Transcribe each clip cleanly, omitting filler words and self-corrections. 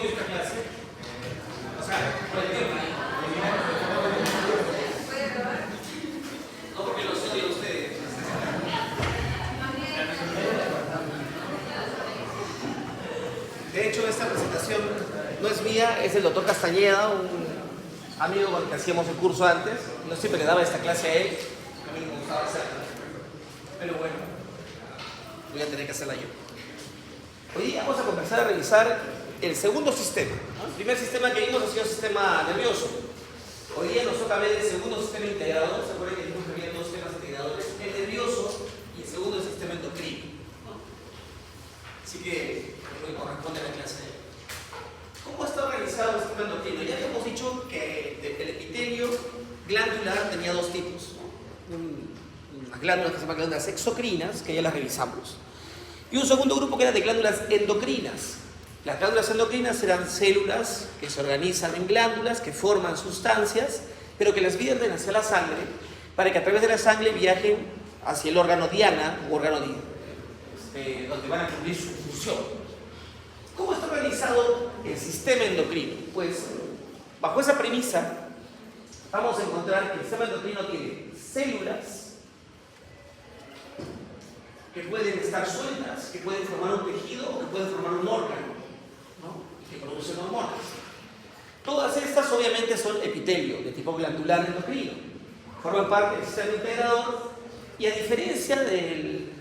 esta clase. O sea, por el tiempo. No porque los odio a ustedes. De hecho, esta presentación no es mía, es del doctor Castañeda, un amigo con el que hacíamos el curso antes. No siempre le daba esta clase a él, a mí me gustaba hacerla. Pero bueno, voy a tener que hacerla yo. Hoy día vamos a comenzar a revisar el segundo sistema, ¿no? El primer sistema que vimos ha sido el sistema nervioso. Hoy día nos toca ver el segundo sistema integrador. ¿Se acuerdan que dijimos que había dos sistemas integradores? El nervioso y el segundo es el sistema endocrino, ¿no? Así que me corresponde a la clase de hoy. ¿Cómo está organizado el sistema endocrino? Ya habíamos dicho que el epitelio glandular tenía dos tipos, ¿no? Unas glándulas que se llaman glándulas exocrinas, que ya las revisamos. Y un segundo grupo que era de glándulas endocrinas. Las glándulas endocrinas eran células que se organizan en glándulas, que forman sustancias, pero que las vierten hacia la sangre, para que a través de la sangre viajen hacia el órgano diana, o órgano donde van a cumplir su función. ¿Cómo está organizado el sistema endocrino? Pues, bajo esa premisa, vamos a encontrar que el sistema endocrino tiene células que pueden estar sueltas, que pueden formar un tejido o que pueden formar un órgano, ¿no? Que producen hormonas. Todas estas obviamente son epitelio de tipo glandular endocrino. Forman parte del sistema integrador y a diferencia del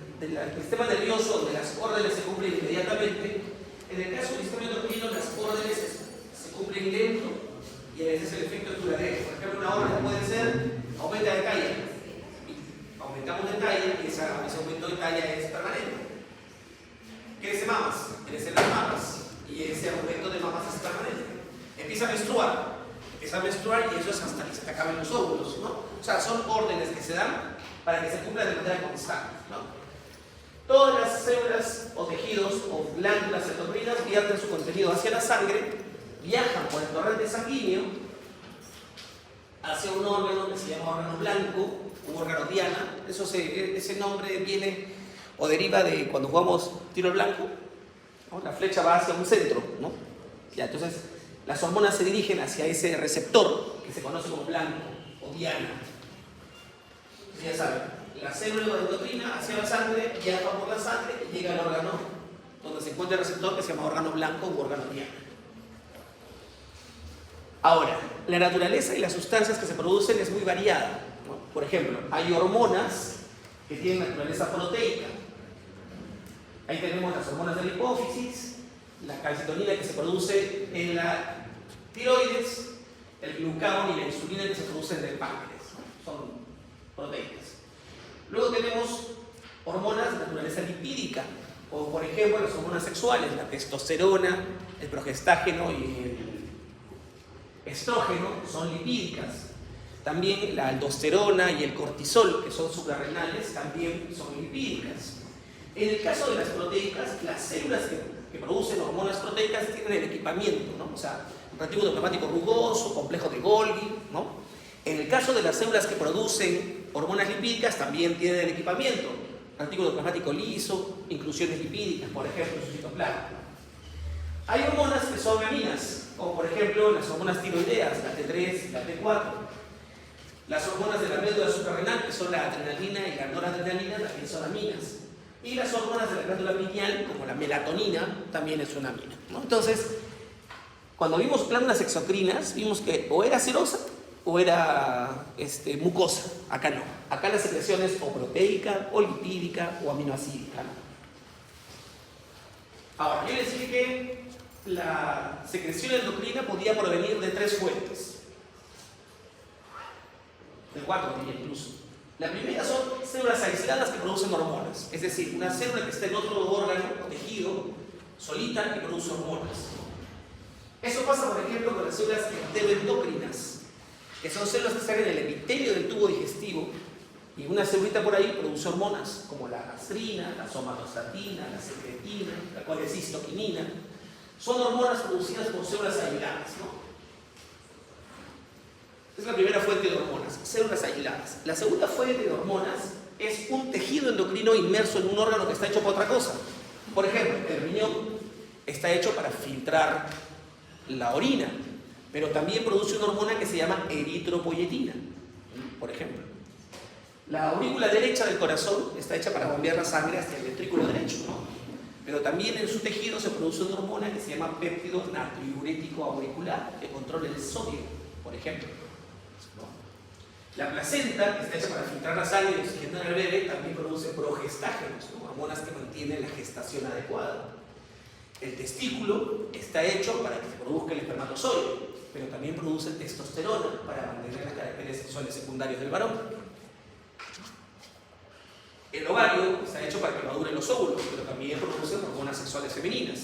sistema nervioso, donde las órdenes se cumplen inmediatamente, en el caso del sistema endocrino las órdenes se cumplen lento y a veces el efecto es duradero. Por ejemplo, una orden puede ser aumenta de talla. Aumentamos de talla y ese aumento de talla es permanente. Crece mamas, crecen las mamas y ese aumento de mamas es permanente. Empieza a menstruar y eso es hasta que se te acaben los óvulos, ¿no? O sea, son órdenes que se dan para que se cumplan de manera constante, ¿no? Todas las células o tejidos o glándulas endocrinas vierten su contenido hacia la sangre, viajan por el torrente sanguíneo hacia un órgano que se llama órgano blanco u órgano diana. Ese nombre viene o deriva de cuando jugamos tiro al blanco, ¿no? La flecha va hacia un centro, ¿no? Ya, entonces las hormonas se dirigen hacia ese receptor que se conoce como blanco o diana. Ya saben, la célula endocrina hacia la sangre viaja por la sangre y llega al órgano donde se encuentra el receptor que se llama órgano blanco u órgano diana. Ahora, la naturaleza y las sustancias que se producen es muy variada, ¿no? Por ejemplo, hay hormonas que tienen naturaleza proteica. Ahí tenemos las hormonas de la hipófisis, la calcitonina que se produce en la tiroides, el glucagón y la insulina que se producen en el páncreas, ¿no? Son proteicas. Luego tenemos hormonas de naturaleza lipídica, como por ejemplo las hormonas sexuales, la testosterona, el progestágeno y el estrógeno son lipídicas. También la aldosterona y el cortisol, que son suprarrenales, también son lipídicas. En el caso de las proteicas, las células que producen hormonas proteicas tienen el equipamiento, ¿no? O sea, retículo plasmático rugoso, complejo de Golgi, ¿no? En el caso de las células que producen hormonas lipídicas, también tienen el equipamiento, retículo plasmático liso, inclusiones lipídicas, por ejemplo, en su citoplasma. Hay hormonas que son aminas, como por ejemplo las hormonas tiroideas, la T3, la T4. Las hormonas de la médula suprarrenal, que son la adrenalina y la noradrenalina, también son aminas. Y las hormonas de la glándula pineal, como la melatonina, también es una amina, ¿no? Entonces, cuando vimos glándulas exocrinas, vimos que o era serosa o era mucosa. Acá no. Acá la secreción es o proteica, o lipídica, o aminoácidica, ¿no? Ahora, yo les dije que la secreción endocrina podía provenir de tres fuentes. De cuatro, diría incluso. La primera son células aisladas que producen hormonas. Es decir, una célula que está en otro órgano o tejido, solita, y produce hormonas. Eso pasa, por ejemplo, con las células enteroendocrinas, que son células que están en el epitelio del tubo digestivo, y una célula por ahí produce hormonas, como la gastrina, la somatostatina, la secretina, la colecistoquinina. Son hormonas producidas por células aisladas, ¿no? Es la primera fuente de hormonas, células aisladas. La segunda fuente de hormonas es un tejido endocrino inmerso en un órgano que está hecho para otra cosa. Por ejemplo, el riñón está hecho para filtrar la orina, pero también produce una hormona que se llama eritropoyetina, por ejemplo. La aurícula derecha del corazón está hecha para bombear la sangre hacia el ventrículo derecho, ¿no? Pero también en su tejido se produce una hormona que se llama péptido natriurético auricular, que controla el sodio, por ejemplo, ¿no? La placenta, que está hecha para filtrar la sangre y oxigenar al bebé, también produce progestágenos, ¿no? Hormonas que mantienen la gestación adecuada. El testículo está hecho para que se produzca el espermatozoide, pero también produce testosterona para mantener las caracteres sexuales secundarios del varón. El ovario está hecho para que maduren los óvulos, pero también produce hormonas sexuales femeninas.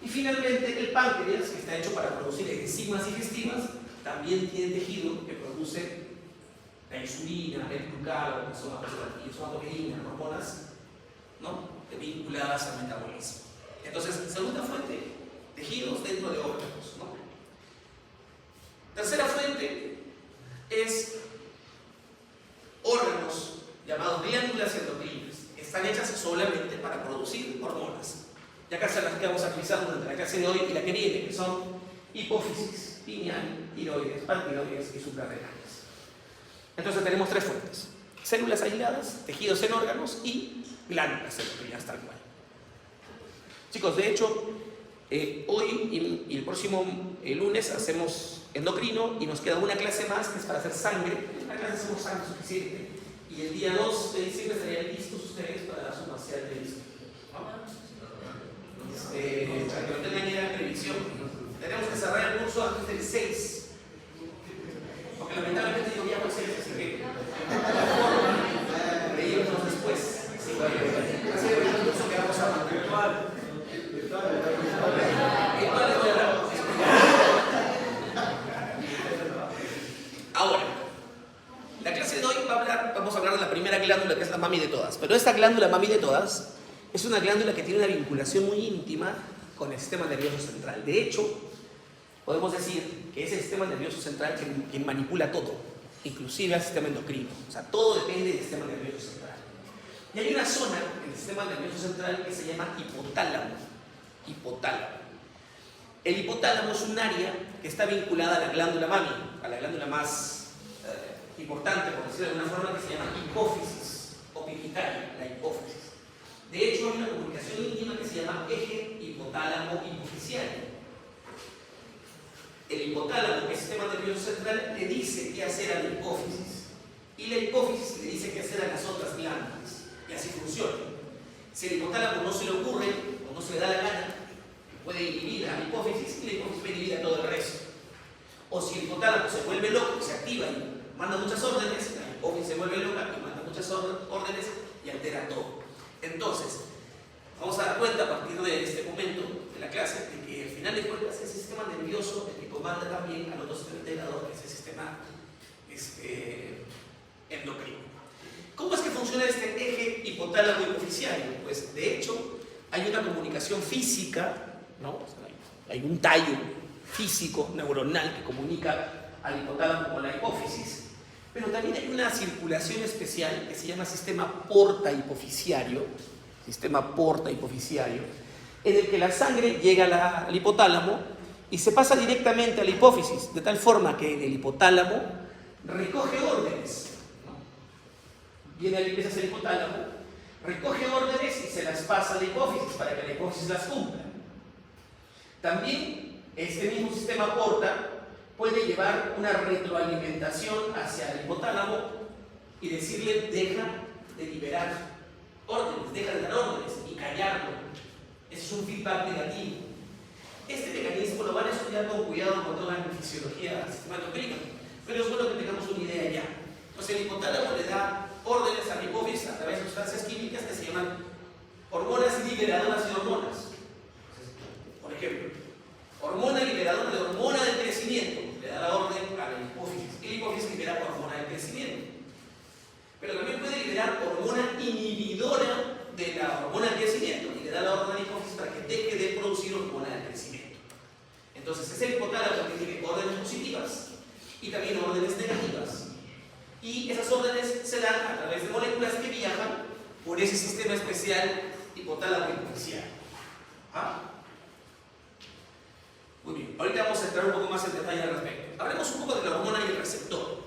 Y finalmente el páncreas, que está hecho para producir enzimas digestivas, también tiene tejido que produce la insulina, el glucagón, la isoatopeína, hormonas, ¿no?, vinculadas al metabolismo. Entonces, segunda fuente, tejidos dentro de órganos, ¿no? Tercera fuente es órganos llamados glándulas endocrinas, que están hechas solamente para producir hormonas. Ya casi las que vamos a utilizar durante la clase de hoy y la que viene, que son hipófisis, pineal, tiroides, pantiroides y suprarrenales. Entonces tenemos tres fuentes: células aisladas, tejidos en órganos y glándulas endocrinas tal cual. Chicos, de hecho, hoy y el próximo lunes hacemos endocrino y nos queda una clase más que es para hacer sangre. La clase hacemos sangre suficiente. Y el día 2 de diciembre estarían listos ustedes para su parcial de disco, ¿no? Para que no tengan idea de previsión. Tenemos que cerrar el curso antes del 6. Porque lamentablemente yo viajo el 6, así que la forma de irnos después. Sí, así que el curso que vamos a mantener. Ahora, la clase de hoy vamos a hablar de la primera glándula, que es la mami de todas. Pero esta glándula mami de todas es una glándula que tiene una vinculación muy íntima con el sistema nervioso central. De hecho, podemos decir que es el sistema nervioso central quien manipula todo, inclusive al sistema endocrino. O sea, todo depende del sistema nervioso central. Y hay una zona en el sistema nervioso central que se llama hipotálamo. El hipotálamo es un área que está vinculada a la glándula mami, a la glándula más importante, por decirlo de alguna forma, que se llama hipófisis o pituitaria, la hipófisis. De hecho, hay una comunicación íntima que se llama eje hipotálamo-hipofisiario. El hipotálamo, que es el sistema nervioso central, le dice qué hacer a la hipófisis, y la hipófisis le dice qué hacer a las otras glándulas, y así funciona. Si el hipotálamo no se le ocurre o no se le da la gana, puede inhibir a la hipófisis y la hipófisis puede inhibir a todo el resto. O si el hipotálamo se vuelve loco, se activa y manda muchas órdenes, la hipófisis se vuelve loca y manda muchas órdenes y altera todo. Entonces, vamos a dar cuenta a partir de este momento de la clase de que al final de cuentas es el sistema nervioso el que comanda también al otro sistema integrador, que es el sistema endocrino. ¿Cómo es que funciona este eje hipotálamo-hipofisiario? Pues de hecho hay una comunicación física, ¿no? O sea, hay un tallo físico, neuronal, que comunica al hipotálamo con la hipófisis, pero también hay una circulación especial que se llama sistema porta-hipofisiario, en el que la sangre llega al hipotálamo y se pasa directamente a la hipófisis, de tal forma que el hipotálamo recoge órdenes, ¿no? Viene a la limpieza del hipotálamo, recoge órdenes y se las pasa a la hipófisis para que la hipófisis las cumpla. También este mismo sistema porta puede llevar una retroalimentación hacia el hipotálamo y decirle: deja de liberar órdenes, deja de dar órdenes, y callarlo. Ese es un feedback negativo. Este mecanismo lo van a estudiar con cuidado cuando hagan fisiología del sistema endocrino, pero es bueno que tengamos una idea ya. Entonces el hipotálamo le da órdenes a la hipófisis a través de sustancias químicas que se llaman hormonas liberadoras de hormonas. Por ejemplo, hormona liberadora de hormona del crecimiento le da la orden a la hipófisis, y la hipófisis libera hormona del crecimiento. Pero también puede liberar hormona inhibidora de la hormona del crecimiento y le da la orden a la hipófisis para que deje de producir hormona del crecimiento. Entonces es el hipotálamo que tiene órdenes positivas y también órdenes negativas. Y esas órdenes se dan a través de moléculas que viajan por ese sistema especial hipotálamo-hipofisiario. ¿Ah? Muy bien, ahorita vamos entrar un poco más en detalle al respecto. Hablemos un poco de la hormona y el receptor.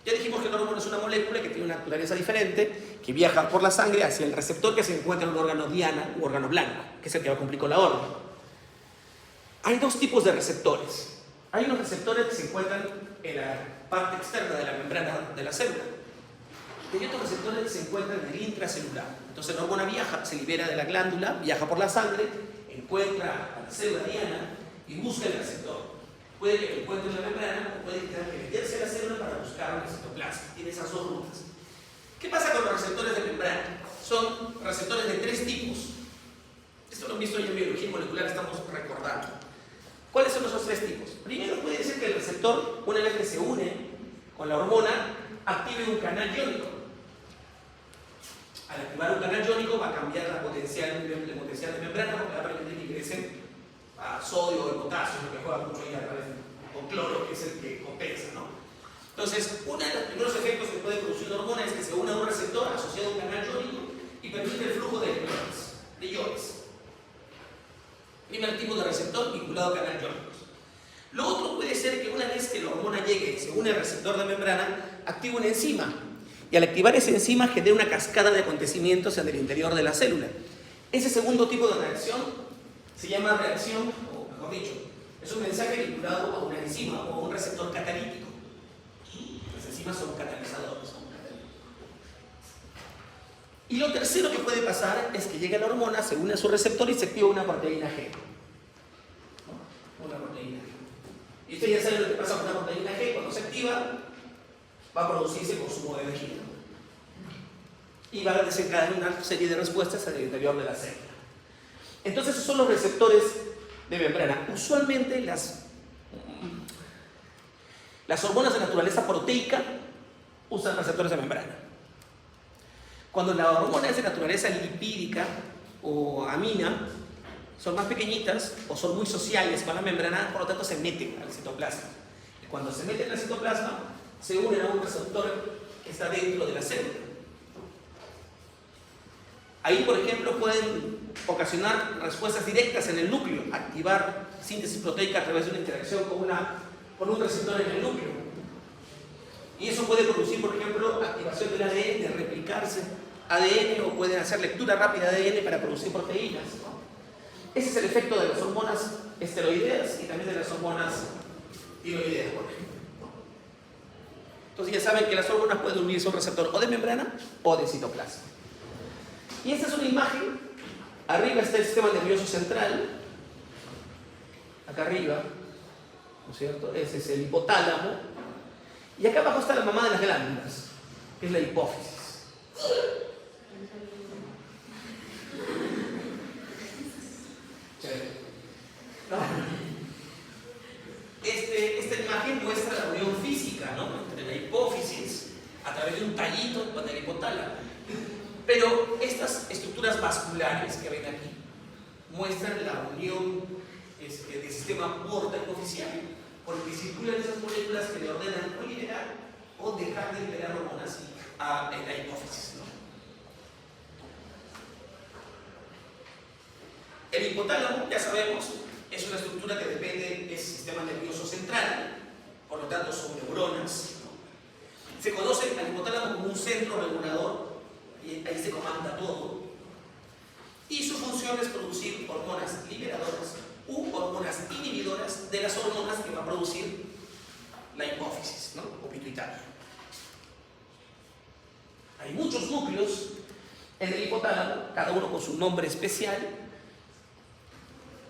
Ya dijimos que la hormona es una molécula que tiene una naturaleza diferente, que viaja por la sangre hacia el receptor que se encuentra en un órgano diana u órgano blanco, que es el que va a cumplir con la orden. Hay dos tipos de receptores. Hay unos receptores que se encuentran en la parte externa de la membrana de la célula. Y hay otros receptores que se encuentran en el intracelular. Entonces la hormona viaja, se libera de la glándula, viaja por la sangre, encuentra a la célula diana y busca el receptor. Puede que lo encuentre en la membrana o puede tener que meterse a la célula para buscar un citoplasma. Tiene esas dos rutas. ¿Qué pasa con los receptores de membrana? Son receptores de tres tipos. Esto lo han visto ya en biología molecular, estamos recordando. ¿Cuáles son esos tres tipos? Primero puede ser que el receptor, una vez que se une con la hormona, active un canal iónico. Al activar un canal iónico va a cambiar el potencial de membrana, porque va a permitir que ingresen a sodio o potasio, lo que juega mucho ahí a través con cloro, que es el que compensa, ¿no? Entonces, uno de los primeros efectos que puede producir una hormona es que se une a un receptor asociado a un canal iónico y permite el flujo de iones. Primer tipo de receptor vinculado a canal iónicos. Lo otro puede ser que una vez que la hormona llegue y se une al receptor de membrana, activa una enzima. Y al activar esa enzima genera una cascada de acontecimientos en el interior de la célula. Ese segundo tipo de reacción se llama reacción, o mejor dicho, es un mensaje vinculado a una enzima o a un receptor catalítico. Las enzimas son catalizadores. Y lo tercero que puede pasar es que llega la hormona, se une a su receptor y se activa una proteína G. ¿No? Una proteína G. Y ustedes ya saben lo que pasa con una proteína G. Cuando se activa, va a producirse consumo de energía. Y va a desencadenar una serie de respuestas en el interior de la célula. Entonces, esos son los receptores de membrana. Usualmente las hormonas de naturaleza proteica usan receptores de membrana. Cuando la hormona es de naturaleza lipídica o amina, son más pequeñitas o son muy sociales con la membrana, por lo tanto se meten al citoplasma. Y cuando se meten al citoplasma, se unen a un receptor que está dentro de la célula. Ahí, por ejemplo, pueden ocasionar respuestas directas en el núcleo, activar síntesis proteica a través de una interacción con un receptor en el núcleo. Y eso puede producir, por ejemplo, activación del ADN, de replicarse ADN, o pueden hacer lectura rápida de ADN para producir proteínas, ¿no? Ese es el efecto de las hormonas esteroideas y también de las hormonas tiroideas, por ejemplo. Entonces ya saben que las hormonas pueden unirse a un receptor o de membrana o de citoplasma. Y esta es una imagen. Arriba está el sistema nervioso central. Acá arriba, ¿no es cierto? Ese es el hipotálamo. Y acá abajo está la mamá de las glándulas, que es la hipófisis. ¿No? Esta imagen muestra la unión física, ¿no?, entre la hipófisis a través de un tallito con el hipotálamo. Pero estas estructuras vasculares que ven aquí muestran la unión del sistema porta-hipofisial, porque circulan esas moléculas que le ordenan o liberar o dejar de liberar hormonas en la hipófisis, ¿no? El hipotálamo, ya sabemos, es una estructura que depende del sistema nervioso central, por lo tanto son neuronas, ¿no? Se conoce al hipotálamo como un centro regulador, y ahí se comanda todo, y su función es producir hormonas liberadoras u hormonas inhibidoras de las hormonas que va a producir la hipófisis, ¿no?, o pituitaria. Hay muchos núcleos en el hipotálamo, cada uno con su nombre especial,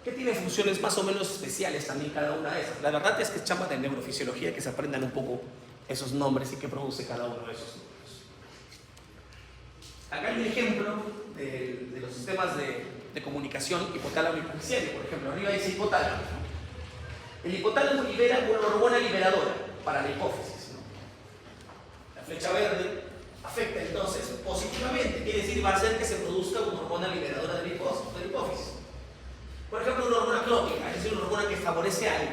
que tienen funciones más o menos especiales también cada una de esas. La verdad es que es chamba de neurofisiología que se aprendan un poco esos nombres y qué produce cada uno de esos núcleos. Acá hay un ejemplo de los sistemas de comunicación hipotálamo y hipofisiario. Por ejemplo, arriba dice hipotálamo. El hipotálamo libera una hormona liberadora para la hipófisis, ¿no? La flecha verde afecta entonces positivamente, quiere decir, va a hacer que se produzca una hormona liberadora de la hipófisis. Por ejemplo, una hormona clótica, es decir, una hormona que favorece algo.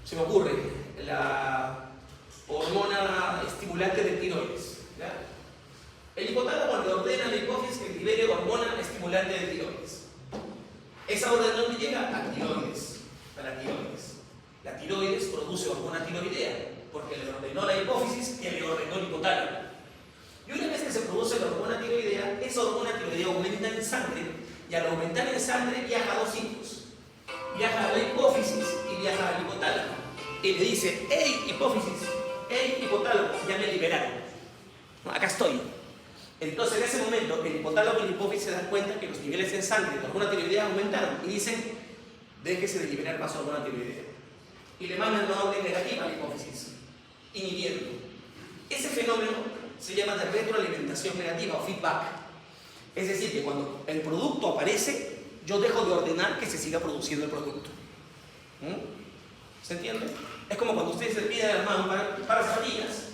Se me ocurre la hormona estimulante de tiroides, ¿ya? El hipotálamo le ordena a la hipófisis que libere hormona estimulante de tiroides. Esa orden no llega a tiroides. a la tiroides. La tiroides produce hormona tiroidea, porque le ordenó la hipófisis y le ordenó el hipotálamo. Y una vez que se produce la hormona tiroidea, esa hormona tiroidea aumenta en sangre, y al aumentar en sangre viaja a dos sitios. Viaja a la hipófisis y viaja al hipotálamo. Y le dice: hey hipófisis, hey hipotálamo, ya me liberaron. No, acá estoy. Entonces en ese momento el hipotálamo y la hipófisis se dan cuenta que los niveles en sangre de hormona tiroidea aumentaron y dicen: déjese de liberar más hormona tiroidea. Y le mandan una orden negativa a la hipófisis, inhibiendo. Ese fenómeno se llama de retroalimentación negativa o feedback. Es decir, que cuando el producto aparece, yo dejo de ordenar que se siga produciendo el producto. ¿Se entiende? Es como cuando ustedes le piden a la mamá para zapatillas,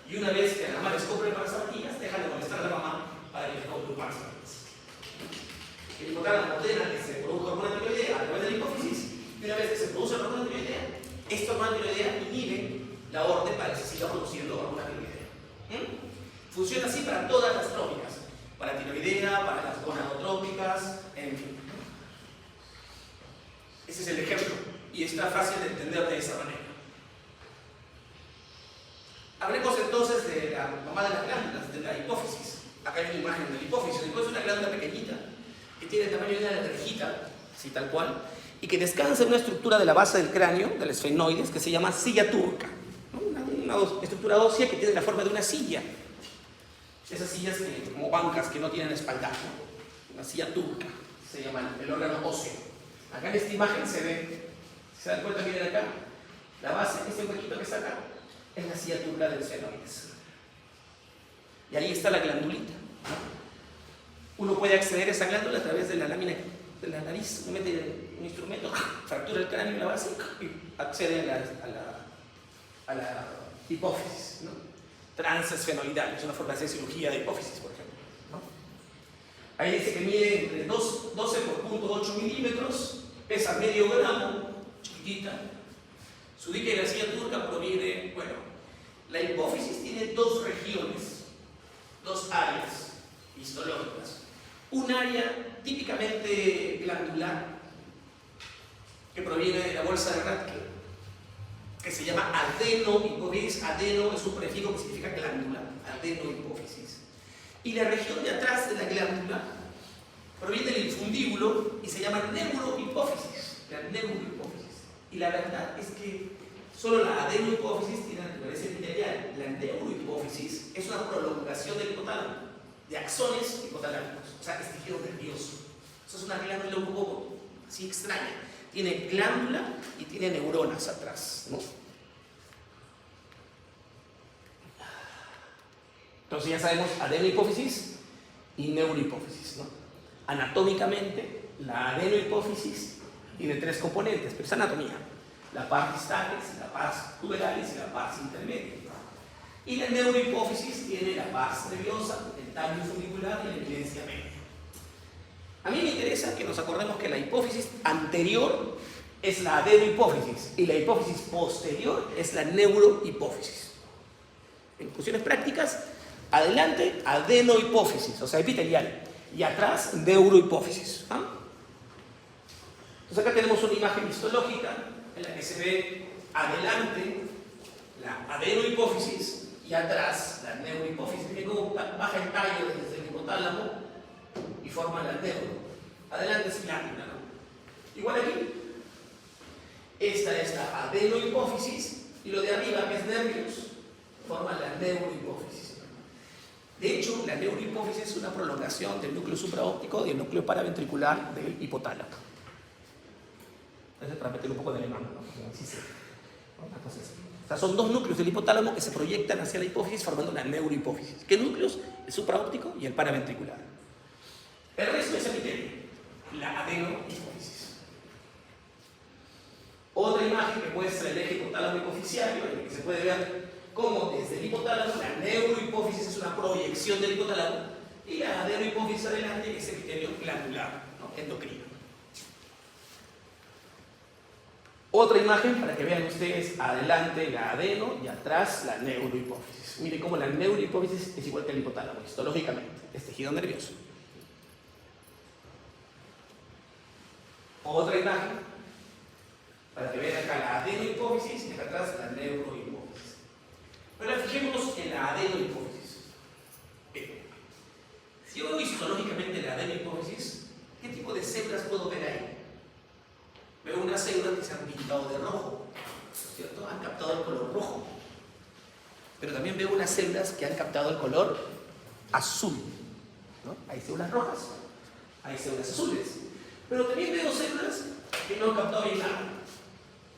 y una vez que la mamá les compre para zapatillas, dejan de molestar a la mamá para que les compre un par de zapatillas. El hipotálamo ordena que se produzca hormona tiroidea a través de la hipófisis, y una vez que se produce la hormona tiroidea, esta hormona tiroidea inhibe la orden para que se siga produciendo hormona tiroidea. Funciona así para todas las trópicas, para la tiroidea, para las gonadotrópicas, en fin. Ese es el ejemplo, y está fácil de entender de esa manera. Hablemos entonces de la mamá de las glándulas, de la hipófisis. Acá hay una imagen de la hipófisis. La hipófisis es una glándula pequeñita que tiene el tamaño de una letrijita, así tal cual, y que descansa en una estructura de la base del cráneo, del esfenoides, que se llama silla turca. Una estructura ósea que tiene la forma de una silla. Esas sillas como bancas que no tienen espaldar, ¿no? Una silla turca, se llama el órgano óseo. Acá en esta imagen se ve, si se dan cuenta, miren acá, la base, este huequito que está acá, es la silla turca del esfenoides. Y ahí está la glandulita, ¿no? Uno puede acceder a esa glándula a través de la lámina de la nariz, uno mete un instrumento, fractura el cráneo en la base y accede a la hipófisis, ¿no? Transesfenoidal, es una forma de hacer cirugía de hipófisis, por ejemplo, ¿no? Ahí dice que mide entre 12 por 0.8 milímetros, pesa medio gramo, chiquitita. Su dique de la silla turca proviene, bueno, la hipófisis tiene dos regiones, dos áreas histológicas. Un área típicamente glandular, que proviene de la bolsa de Radke, que se llama adenohipófisis. Adeno es un prefijo que significa glándula, adenohipófisis. Y la región de atrás de la glándula proviene del infundíbulo y se llama neurohipófisis, la neurohipófisis. Y la verdad es que solo la adenohipófisis tiene naturaleza epitelial. La neurohipófisis es una prolongación del hipotálamo, de axones hipotalámicos, o sea, es tejido nervioso. Eso es una glándula un poco así extraña. Tiene glándula y tiene neuronas atrás, ¿no? Entonces ya sabemos adenohipófisis y neurohipófisis, ¿no? Anatómicamente, la adenohipófisis tiene tres componentes, pero es anatomía: la pars distales, la pars tuberalis y la pars intermedia. Y la neurohipófisis tiene la pars nerviosa, el tallo fundicular y la evidencia media. A mí me interesa que nos acordemos que la hipófisis anterior es la adenohipófisis y la hipófisis posterior es la neurohipófisis. En cuestiones prácticas, adelante adenohipófisis, o sea, epitelial, y atrás neurohipófisis. ¿Ah? Entonces acá tenemos una imagen histológica en la que se ve adelante la adenohipófisis y atrás la neurohipófisis. Miren cómo baja el tallo desde el hipotálamo y forma la neuro. Adelante es glándula, ¿no? Igual aquí. Esta es la adenohipófisis y lo de arriba, que es nervios, forma la neurohipófisis. De hecho, la neurohipófisis es una prolongación del núcleo supraóptico y del núcleo paraventricular del hipotálamo. Entonces, para meter un poco de alemán, ¿no? Así se, ¿no? Entonces, o sea, son dos núcleos del hipotálamo que se proyectan hacia la hipófisis formando la neurohipófisis. ¿Qué núcleos? El supraóptico y el paraventricular. El resto es epitelio, la adenohipófisis. Otra imagen que muestra el eje hipotálamo hipoficiario, en el que se puede ver cómo desde el hipotálamo la neurohipófisis es una proyección del hipotálamo y la adenohipófisis adelante es epitelio glandular, ¿no? Endocrino. Otra imagen para que vean ustedes adelante la adeno y atrás la neurohipófisis. Miren cómo la neurohipófisis es igual que el hipotálamo, histológicamente, es tejido nervioso. Otra imagen células puedo ver ahí? Veo unas células que se han pintado de rojo, ¿cierto? Han captado el color rojo. Pero también veo unas células que han captado el color azul, ¿no? Hay células rojas, hay células azules. Pero también veo células que no han captado bien nada,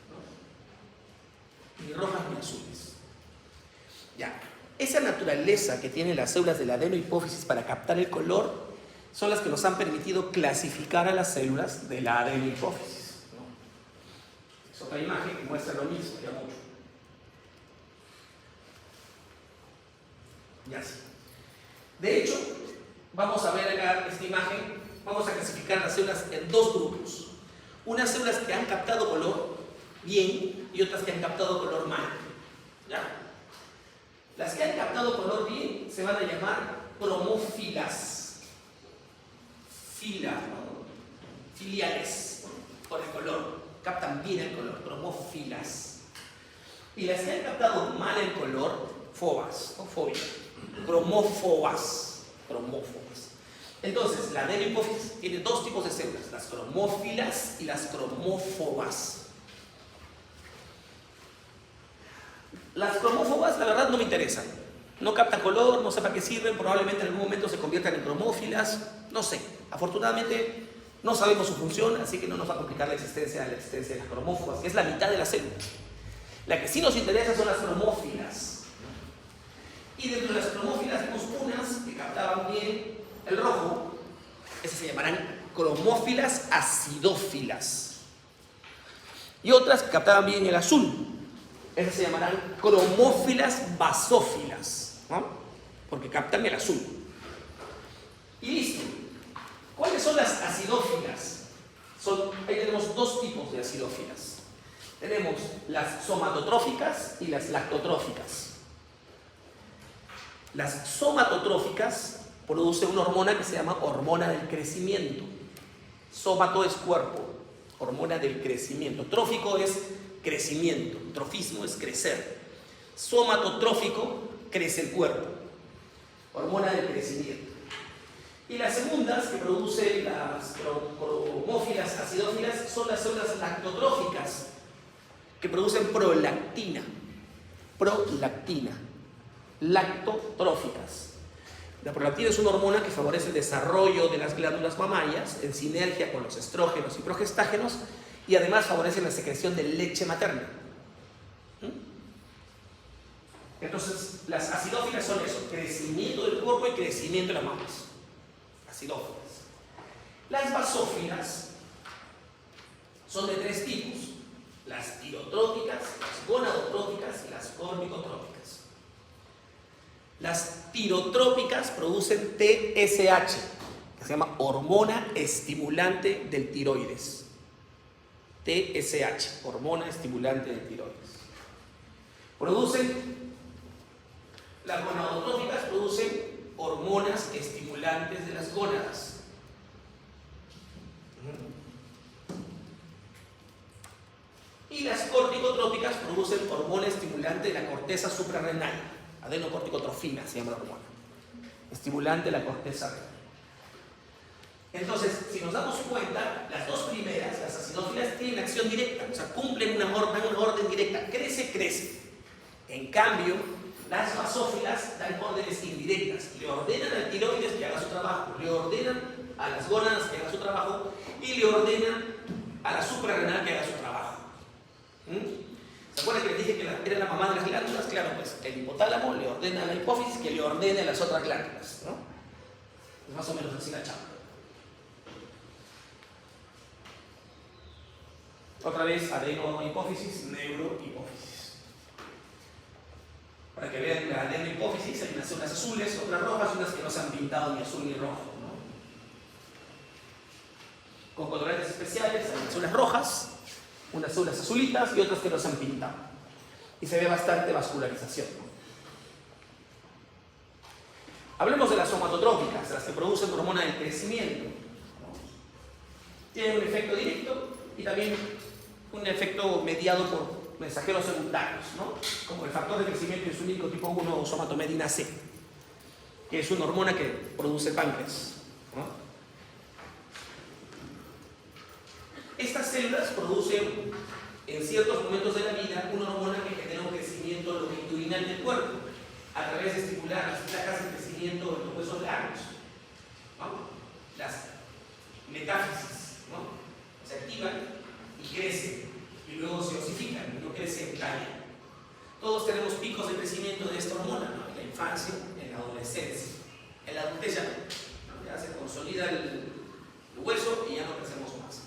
¿no? Ni rojas ni azules. Ya. Esa naturaleza que tienen las células de la adenohipófisis para captar el color son las que nos han permitido clasificar a las células de la adenohipófisis, ¿no? Es otra imagen que muestra lo mismo, ya mucho. Ya sí. De hecho, vamos a ver acá esta imagen, vamos a clasificar las células en dos grupos. Unas células que han captado color bien y otras que han captado color mal. ¿Ya? Las que han captado color bien se van a llamar cromófilas. Fila, ¿no? Filiales, ¿no? Por el color. Captan bien el color, cromófilas. Y las que han captado mal el color, fobas, o fobia. Cromófobas. Entonces, la adenohipófisis tiene dos tipos de células, las cromófilas y las cromófobas. Las cromófobas, la verdad, no me interesan. No captan color, no sé para qué sirven, probablemente en algún momento se conviertan en cromófilas, no sé. Afortunadamente, no sabemos su función, así que no nos va a complicar la existencia de las cromófobas, que es la mitad de las células. La que sí nos interesa son las cromófilas. Y dentro de las cromófilas vemos unas que captaban bien el rojo, esas se llamarán cromófilas acidófilas. Y otras que captaban bien el azul, esas se llamarán cromófilas basófilas, ¿no? Porque captan el azul. Y listo. ¿Cuáles son las acidófilas? Ahí tenemos dos tipos de acidófilas. Tenemos las somatotróficas y las lactotróficas. Las somatotróficas producen una hormona que se llama hormona del crecimiento. Somato es cuerpo, hormona del crecimiento. Trófico es crecimiento, trofismo es crecer. Somatotrófico, crece el cuerpo, hormona del crecimiento. Y las segundas que producen las cromófilas acidófilas son las células lactotróficas, que producen prolactina, lactotróficas. La prolactina es una hormona que favorece el desarrollo de las glándulas mamarias en sinergia con los estrógenos y progestágenos y además favorece la secreción de leche materna. Entonces, las acidófilas son eso, crecimiento del cuerpo y crecimiento de las mamas. Acidófilas. Las basófilas son de tres tipos: las tirotróficas, las gonadotróficas y las corticotróficas. Las tirotróficas producen TSH, que se llama hormona estimulante del tiroides. TSH, hormona estimulante del tiroides. Las gonadotróficas producen hormonas estimulantes de las gónadas. Y las corticotróficas producen hormona estimulante de la corteza suprarrenal. Adenocorticotrofina se llama la hormona. Estimulante de la corteza renal. Entonces, si nos damos cuenta, las dos primeras, las acidófilas, tienen acción directa, o sea, cumplen una orden directa. Crece. En cambio, las basófilas dan órdenes indirectas. Le ordenan al tiroides que haga su trabajo, le ordenan a las gónadas que haga su trabajo y le ordenan a la suprarrenal que haga su trabajo. ¿Se acuerdan que les dije que era la mamá de las glándulas? Claro, pues el hipotálamo le ordena a la hipófisis que le ordene a las otras glándulas, ¿no? Es más o menos así la chamba. Otra vez, adenohipófisis, neurohipófisis. Para que vean la adenohipófisis, hay unas células azules, otras rojas, unas que no se han pintado ni azul ni rojo, ¿no? Con colorantes especiales, hay unas células rojas, unas células azulitas y otras que no se han pintado. Y se ve bastante vascularización, ¿no? Hablemos de las somatotróficas, las que producen hormona del crecimiento, ¿no? Tienen un efecto directo y también un efecto mediado por mensajeros secundarios, ¿no? Como el factor de crecimiento insulínico tipo 1 o somatomedina C, que es una hormona que produce páncreas, ¿no? Estas células producen en ciertos momentos de la vida una hormona que genera un crecimiento longitudinal del cuerpo a través de estimular las placas de crecimiento de los huesos largos, ¿no? Las metáfisis, ¿no? Se activan y crecen y luego se osifican y no crecen en talla. Todos tenemos picos de crecimiento de esta hormona, ¿no? En la infancia, en la adolescencia. En la adultez ya no, ya se consolida el hueso y ya no crecemos más.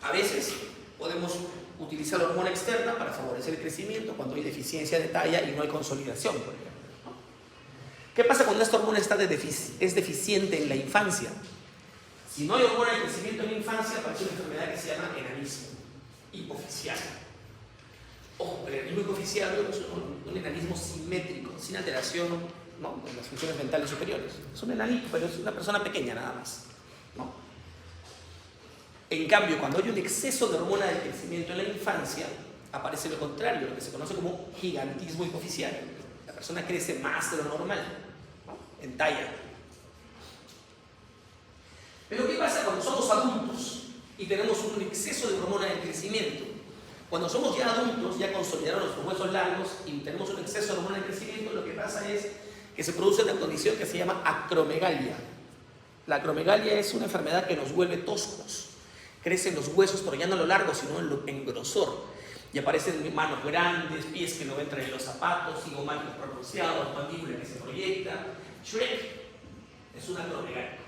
A veces podemos utilizar la hormona externa para favorecer el crecimiento cuando hay deficiencia de talla y no hay consolidación, por ejemplo, ¿no? ¿Qué pasa cuando esta hormona es deficiente en la infancia? Si no hay hormona de crecimiento en la infancia, aparece una enfermedad que se llama enanismo hipofisial. Ojo, el enanismo hipofisial es un enanismo simétrico, sin alteración, ¿no?, en las funciones mentales superiores. Es un enanito, pero es una persona pequeña nada más, ¿no? En cambio, cuando hay un exceso de hormona de crecimiento en la infancia, aparece lo contrario, lo que se conoce como gigantismo hipofisial. La persona crece más de lo normal, ¿no?, en talla. Pero ¿qué pasa cuando somos adultos y tenemos un exceso de hormona de crecimiento? Cuando somos ya adultos, ya consolidaron nuestros huesos largos y tenemos un exceso de hormona de crecimiento, lo que pasa es que se produce una condición que se llama acromegalia. La acromegalia es una enfermedad que nos vuelve toscos. Crecen los huesos, pero ya no a lo largo, sino en grosor. Y aparecen manos grandes, pies que no entran en los zapatos, cigomáticos pronunciados, mandíbula que se proyecta. Shrek es una acromegalia.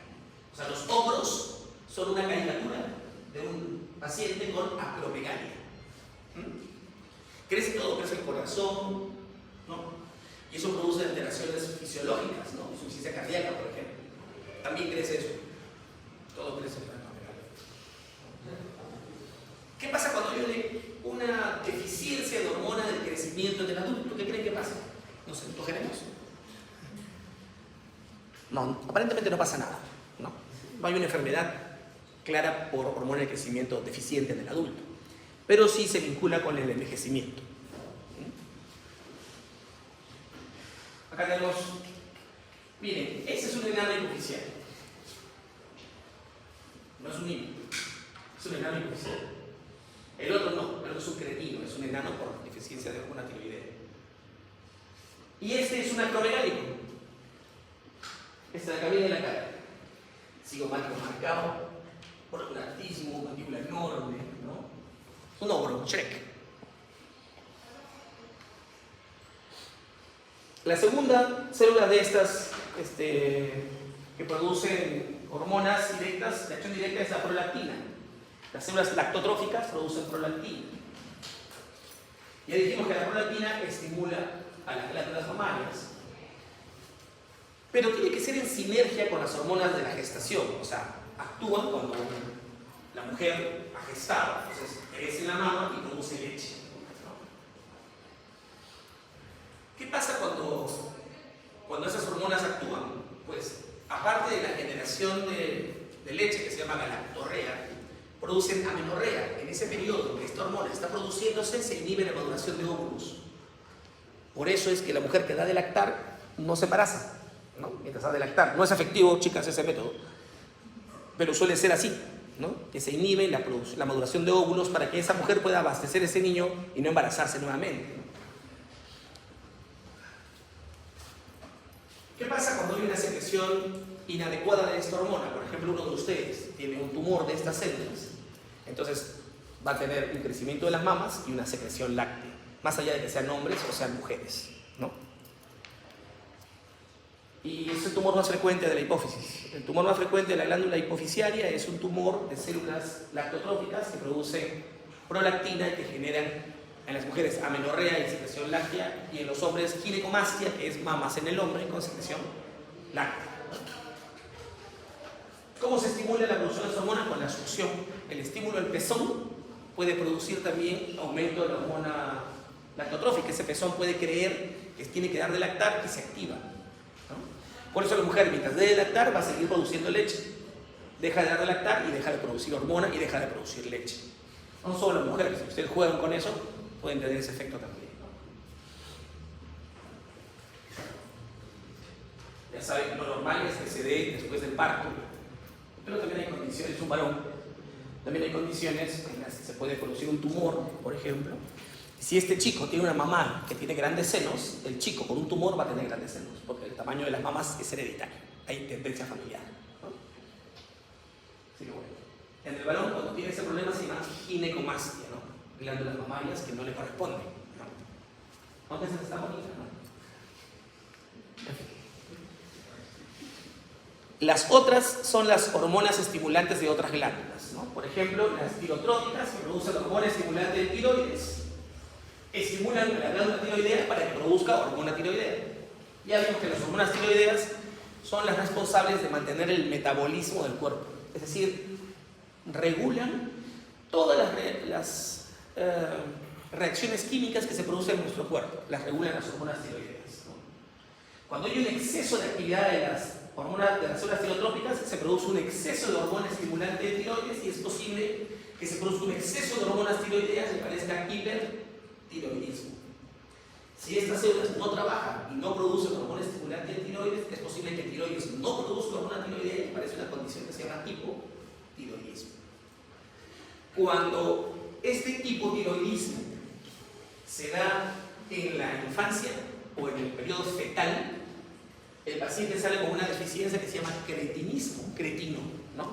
O sea, los hombros son una caricatura de un paciente con acromegalia. Crece todo, crece el corazón, ¿no? Y eso produce alteraciones fisiológicas, ¿no? Insuficiencia cardíaca, por ejemplo. También crece eso. Todo crece con acromegalia. ¿Qué pasa cuando hay una deficiencia de hormona del crecimiento del adulto? ¿Qué creen que pasa? ¿Nos entojaremos? No, aparentemente no pasa nada, ¿no? No hay una enfermedad clara por hormona de crecimiento deficiente en el adulto, pero sí se vincula con el envejecimiento. Acá tenemos, miren, ese es un enano hipofisial. No es un niño, es un enano hipofisial. El otro no, el otro es un cretino, es un enano por deficiencia de hormona tiroidea. Y este es un acromegálico. Esta es la cabeza de la cara. Cigomático marcado, prolactismo, mandíbula enorme, ¿no? Un ogro, Shrek. La segunda célula de estas que producen hormonas directas, de acción directa, es la prolactina. Las células lactotróficas producen prolactina. Ya dijimos que la prolactina estimula a las glándulas mamarias, pero tiene que ser en sinergia con las hormonas de la gestación. O sea, actúan cuando la mujer ha gestado, entonces crece en la mama y produce leche, ¿no? ¿Qué pasa cuando esas hormonas actúan? Pues, aparte de la generación de leche, que se llama galactorrea, producen amenorrea. En ese periodo que esta hormona está produciéndose, se inhibe la maduración de óvulos. Por eso es que la mujer que da de lactar no se embaraza, ¿no?, mientras da de lactar. No es efectivo, chicas, ese método, pero suele ser así, ¿no?, que se inhibe la maduración de óvulos para que esa mujer pueda abastecer a ese niño y no embarazarse nuevamente, ¿no? ¿Qué pasa cuando hay una secreción inadecuada de esta hormona? Por ejemplo, uno de ustedes tiene un tumor de estas células, entonces va a tener un crecimiento de las mamas y una secreción láctea, más allá de que sean hombres o sean mujeres, ¿no? Y ese tumor más frecuente de la hipófisis. El tumor más frecuente de la glándula hipofisiaria es un tumor de células lactotróficas que producen prolactina y que generan en las mujeres amenorrea y secreción láctea, y en los hombres ginecomastia, que es mamas en el hombre con secreción láctea. ¿Cómo se estimula la producción de esta hormona? Con la succión. El estímulo al pezón puede producir también aumento de la hormona lactotrófica. Ese pezón puede creer que tiene que dar de lactar y se activa, ¿no? Por eso la mujer, mientras dé de lactar, va a seguir produciendo leche. Deja de dar de lactar y deja de producir hormona y deja de producir leche. No solo las mujeres, si ustedes juegan con eso, pueden tener ese efecto también, ¿no? Ya saben, lo normal es que se dé después del parto, pero también hay condiciones. Un varón También hay condiciones en las que se puede producir un tumor, por ejemplo. Si este chico tiene una mamá que tiene grandes senos, el chico con un tumor va a tener grandes senos, porque el tamaño de las mamas es hereditario, hay tendencia familiar, ¿no? Así que bueno, en el varón cuando tiene ese problema se llama ginecomastia, ¿no? Glándulas mamarias que no le corresponden, ¿no? Aunque esa está bonita, ¿no? Las otras son las hormonas estimulantes de otras glándulas, ¿no? Por ejemplo, las tirotrópicas, que producen la hormona estimulante del tiroides, estimulan a la glándula tiroidea para que produzca hormona tiroidea. Ya vimos que las hormonas tiroideas son las responsables de mantener el metabolismo del cuerpo, es decir, regulan todas las reacciones químicas que se producen en nuestro cuerpo, las regulan las hormonas tiroideas, ¿no? Cuando hay un exceso de actividad de las hormonas de las células tirotrópicas, se produce un exceso de hormona estimulante de tiroides y es posible que se produzca un exceso de hormonas tiroideas y aparezca hipertiroidismo. Si estas células no trabajan y no producen hormona estimulante de tiroides, es posible que el tiroides no produzca hormona tiroidea y aparece una condición que se llama hipotiroidismo. Cuando este hipotiroidismo se da en la infancia o en el periodo fetal, el paciente sale con una deficiencia que se llama cretinismo, cretino, ¿no?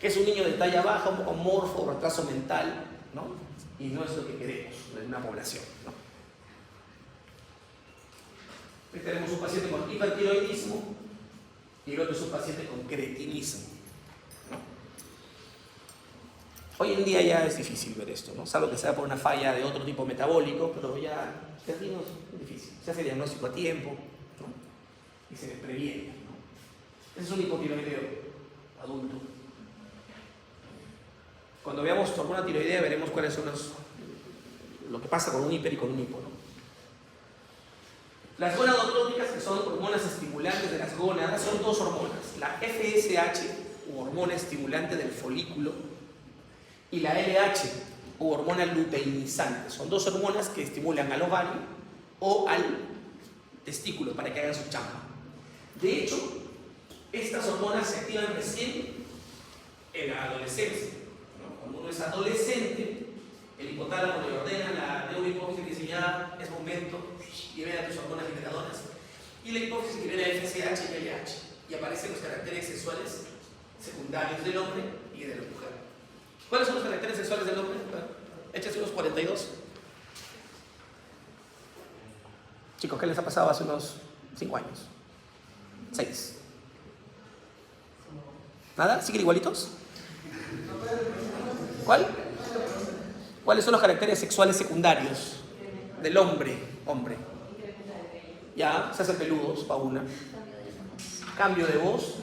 Que es un niño de talla baja, un poco amorfo, retraso mental, ¿no? Y no es lo que queremos en una población, ¿no? Aquí tenemos un paciente con hipertiroidismo y el otro es un paciente con cretinismo, ¿no? Hoy en día ya es difícil ver esto, ¿no? Salvo que sea por una falla de otro tipo metabólico, pero ya es difícil. Se hace diagnóstico a tiempo, ¿no? Y se previene, ¿no? Ese es un hipotiroideo adulto. Cuando veamos tu hormona tiroidea veremos cuáles son lo que pasa con un hiper y con un hipo, ¿no? Las gonadotrópicas, que son hormonas estimulantes de las gónadas, son dos hormonas, la FSH, u hormona estimulante del folículo, y la LH, u hormona luteinizante. Son dos hormonas que estimulan al ovario o al testículo para que hagan su chamba. De hecho, estas hormonas se activan recién en la adolescencia, ¿no? Cuando uno es adolescente, el hipotálamo le ordena a la neurohipófisis que dice ya es momento, libera tus hormonas liberadoras, y la hipófisis libera FSH y LH, y aparecen los caracteres sexuales secundarios del hombre y de la mujer. ¿Cuáles son los caracteres sexuales del hombre? Bueno, échase unos 42. Chicos, ¿qué les ha pasado hace unos 5 años? 6. ¿Nada? ¿Siguen igualitos? ¿Cuál? ¿Cuáles son los caracteres sexuales secundarios del hombre? Ya, se hacen peludos, pa' una. Cambio de voz,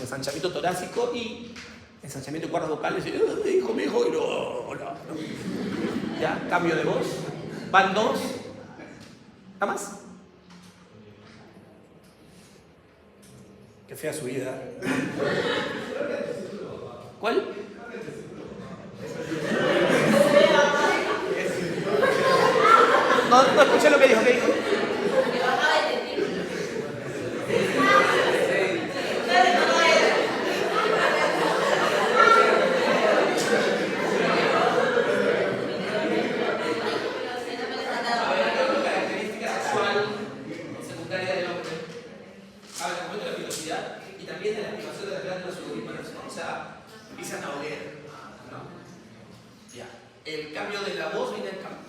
ensanchamiento torácico y ensanchamiento de cuerdas vocales. Hijo, mi hijo, y no. Ya, cambio de voz. Van 2. ¿Nada más? Qué fea su vida. ¿Cuál? No escuché lo que dijo. ¿Qué dijo? El cambio de la voz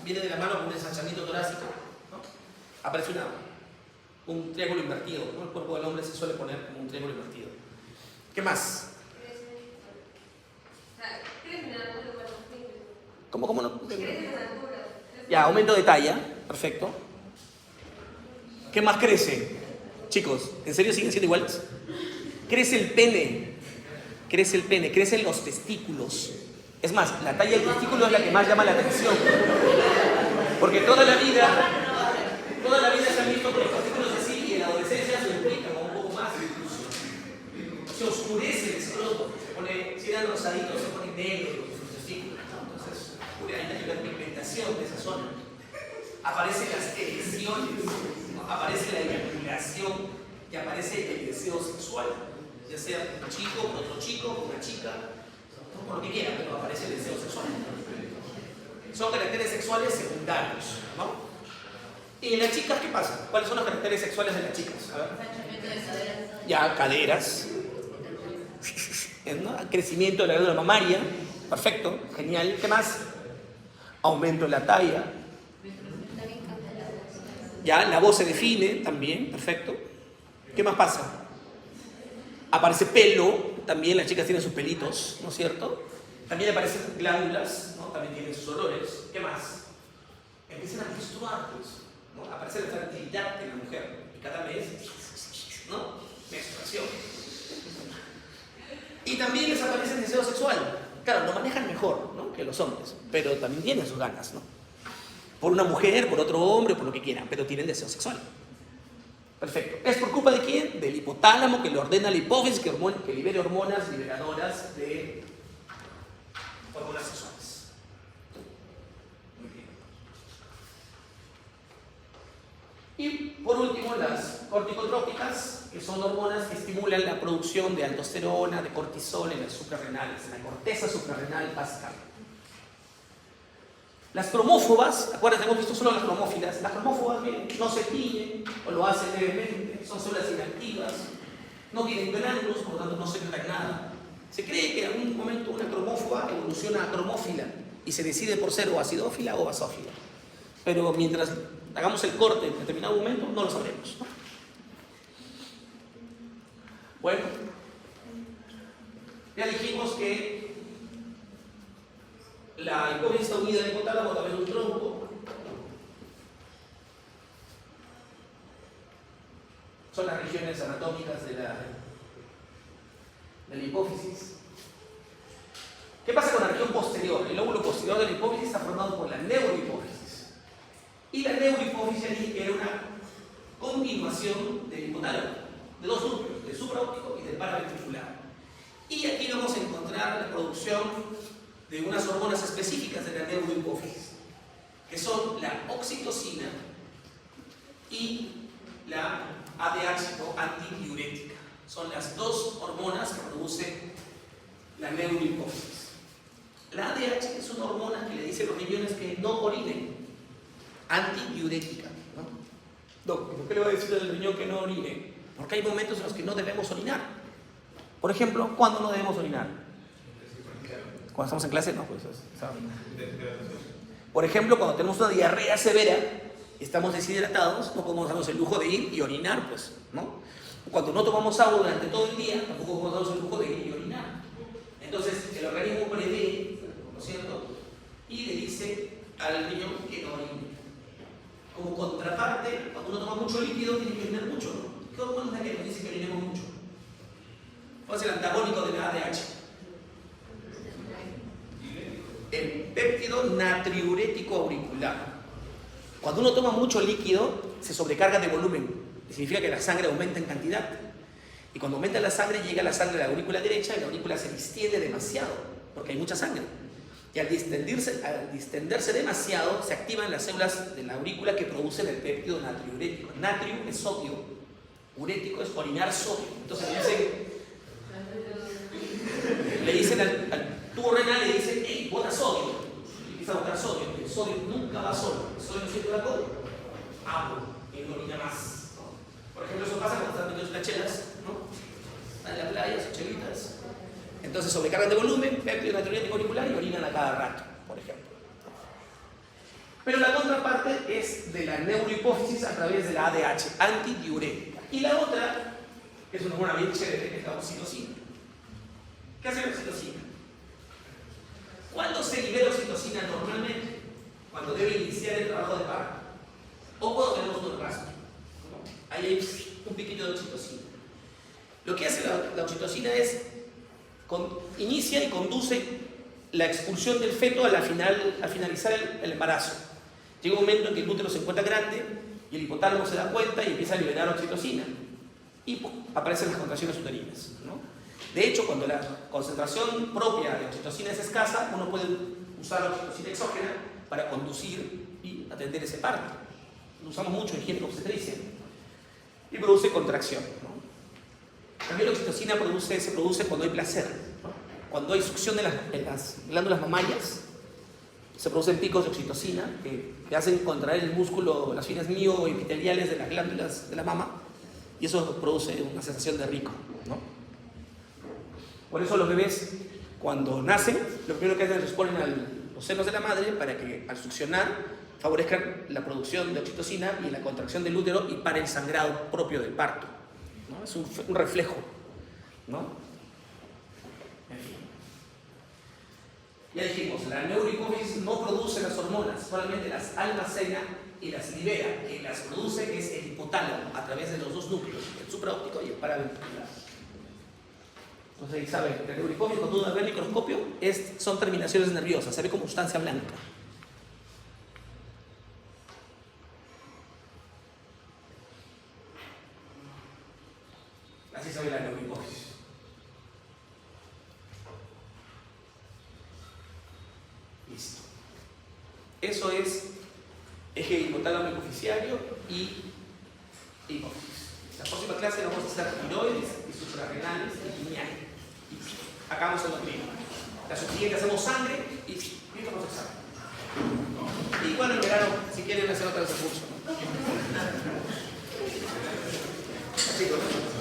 viene de la mano con un ensanchamiento torácico, ¿no? Aparece un triángulo invertido, ¿no? El cuerpo del hombre se suele poner como un triángulo invertido. ¿Qué más? ¿Cómo no? Ya, aumento de talla, perfecto. ¿Qué más crece? Chicos, ¿en serio siguen siendo iguales? Crece el pene, crecen los testículos. Es más, la talla del testículo es la que más llama la atención. Porque toda la vida se han visto con los testículos así y en la adolescencia se duplican o un poco más incluso. Se oscurece el escroto, si eran rosaditos se ponen negros los testículos, ¿no? Entonces hay una pigmentación de esa zona. Aparecen las erecciones, ¿no? Aparece la eyaculación y aparece el deseo sexual, ya sea con un chico, con otro chico, con una chica, con lo que quiera, pero aparece aparece el deseo sexual. Son caracteres sexuales secundarios, ¿no? ¿Y en las chicas qué pasa? ¿Cuáles son los caracteres sexuales de las chicas? A ver. Ya, caderas, ¿no? Crecimiento de la glándula mamaria, perfecto, genial. ¿Qué más? Aumento de la talla. Ya, la voz se define también, perfecto. ¿Qué más pasa? Aparece pelo, también las chicas tienen sus pelitos, ¿no es cierto? También aparecen glándulas, ¿no? También tienen sus olores. ¿Qué más? Empiezan a menstruar, pues, ¿no? Aparece la fertilidad de la mujer. Y cada mes, ¿no? Menstruación. Y también les aparece el deseo sexual. Claro, lo manejan mejor, ¿no? Que los hombres, pero también tienen sus ganas, ¿no? Por una mujer, por otro hombre, por lo que quieran, pero tienen deseo sexual. Perfecto. ¿Es por culpa de quién? Del hipotálamo que le ordena a la hipófisis que libere hormonas liberadoras de hormonas sexuales. Muy bien. Y por último, las corticotrópicas, que son hormonas que estimulan la producción de aldosterona, de cortisol en las suprarrenales, en la corteza suprarrenal básica. Las cromófobas, acuérdense, hemos visto solo las cromófilas. Las cromófobas no se tiñen o lo hacen levemente, son células inactivas, no tienen gránulos, por lo tanto no secretan nada. Se cree que en algún momento una cromófoba evoluciona a cromófila y se decide por ser o acidófila o basófila. Pero mientras hagamos el corte en determinado momento, no lo sabremos. Bueno, ya dijimos que la hipófisis está unida al hipotálamo a través de un tronco. Son las regiones anatómicas de la hipófisis. ¿Qué pasa con la región posterior? El lóbulo posterior de la hipófisis está formado por la neurohipófisis. Y la neurohipófisis era una continuación del hipotálamo, de dos núcleos, del supraóptico y del paraventricular. Y aquí vamos a encontrar la producción de unas hormonas específicas de la neurohipófisis, que son la oxitocina y la ADH o antidiurética. Son las dos hormonas que produce la neurohipófisis. La ADH es una hormona que le dice a los riñones que no orinen, antidiurética, ¿no? ¿Por qué le va a decir al riñón que no orine? Porque hay momentos en los que no debemos orinar. Por ejemplo, ¿cuándo no debemos orinar? Cuando estamos en clase, no, pues ¿saben? Por ejemplo, cuando tenemos una diarrea severa y estamos deshidratados, no podemos darnos el lujo de ir y orinar, pues, ¿no? Cuando no tomamos agua durante todo el día, tampoco podemos darnos el lujo de ir y orinar. Entonces, el organismo prevé, ¿no es cierto? Y le dice al riñón que no orine. Como contraparte, cuando uno toma mucho líquido, tiene que orinar mucho, ¿no? ¿Qué hormona es la que nos dice que orinemos mucho? ¿Cuál es el antagónico de la ADH? El péptido natriurético auricular. Cuando uno toma mucho líquido, se sobrecarga de volumen. Significa que la sangre aumenta en cantidad. Y cuando aumenta la sangre, llega la sangre a la aurícula derecha y la aurícula se distiende demasiado, porque hay mucha sangre. Y al distenderse demasiado, se activan las células de la aurícula que producen el péptido natriurético. Natrio es sodio, urético es orinar sodio. Entonces le dicen al tubo renal, le dicen, hey, bota sodio. Y empieza a botar sodio. El sodio nunca va solo. El sodio no circula con agua y no orina más, ¿no? Por ejemplo, eso pasa cuando están metiendo las chelas, ¿no? Están en la playa, sus chelitas. Entonces sobrecargan de volumen, péptido natriurético auricular y orinan a cada rato, por ejemplo. Pero la contraparte es de la neurohipófisis a través de la ADH, antidiurética. Y la otra, que es una hormona bien chévere, que es la oxitocina. ¿Qué hace la oxitocina? ¿Cuándo se libera oxitocina normalmente? Cuando debe iniciar el trabajo de parto. O cuando tenemos un orgasmo. Ahí hay un piquito de oxitocina. Lo que hace la oxitocina es inicia y conduce la expulsión del feto al finalizar el embarazo. Llega un momento en que el útero se encuentra grande y el hipotálamo se da cuenta y empieza a liberar oxitocina. Y aparecen las contracciones uterinas, ¿no? De hecho, cuando la concentración propia de oxitocina es escasa, uno puede usar oxitocina exógena para conducir y atender ese parto. Lo usamos mucho en ginecobstetricia y produce contracción, ¿no? También la oxitocina se produce cuando hay placer, ¿no? cuando hay succión en las glándulas mamarias, se producen picos de oxitocina que hacen contraer el músculo, las fibras mioepiteliales de las glándulas de la mama, y eso produce una sensación de rico, ¿no? Por eso los bebés, cuando nacen, lo primero que hacen es los ponen a los senos de la madre para que al succionar favorezcan la producción de oxitocina y la contracción del útero y para el sangrado propio del parto, ¿no? Es un reflejo, ¿no? En fin. Ya dijimos, la neurohipófisis no produce las hormonas, solamente las almacena y las libera. Quien las produce es el hipotálamo a través de los dos núcleos, el supraóptico y el paraventricular. Entonces ahí saben, la neurohipófisis cuando uno ve el microscopio son terminaciones nerviosas, se ve como sustancia blanca. Así se ve la neurohipófisis. Listo. Eso es eje hipotálamo hipoficiario y hipófisis. La próxima clase vamos a hacer tiroides y suprarrenales y lineales. Acabamos el endocrino. La subsiguiente hacemos sangre y listo con el examen. Y bueno, en verano, si quieren hacer otra vez el curso, ¿no? Así, ¿no?